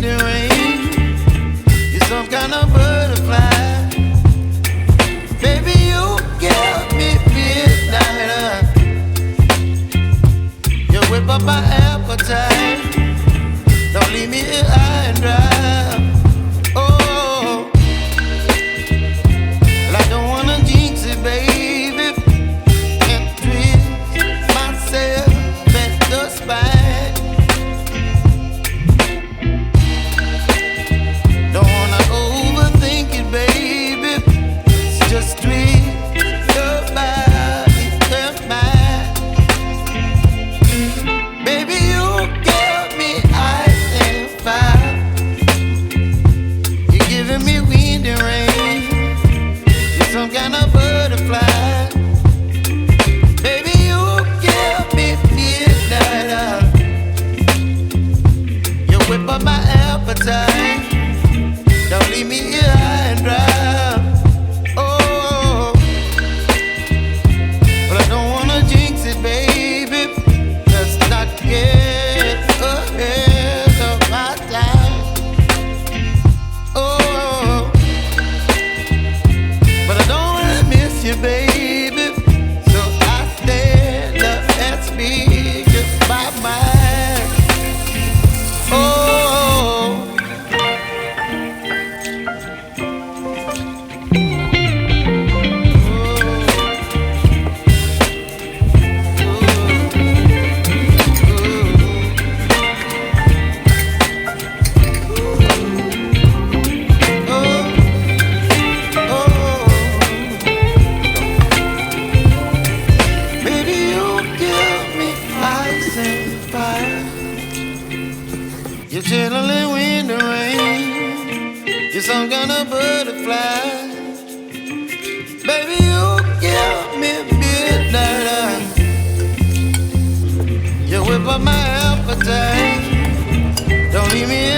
wind and rain. You're some kind of butterfly. Baby, you give me midnight. You whip up my appetite. Don't leave me here high and dry. Oh, well, I don't wanna jinx it, baby, and twist myself at the spine. Don't wanna overthink it, baby. It's just twist your body and mine. Baby, you give me ice and fire. You're giving me wind and rain. You're some kind of butterfly. Baby, you give me midnight. You whip up my appetite. Don't leave me here high and dry. Oh, but I don't wanna jinx it, baby. Let's not get ahead of my time. Oh, but I don't wanna miss you, baby. So I stand up and speak just my mind. Oh. Baby, you give me ice and fire. You're chilling wind and rain. You're some kind of butterfly. Baby, you give me midnight. You whip up my appetite. Don't leave me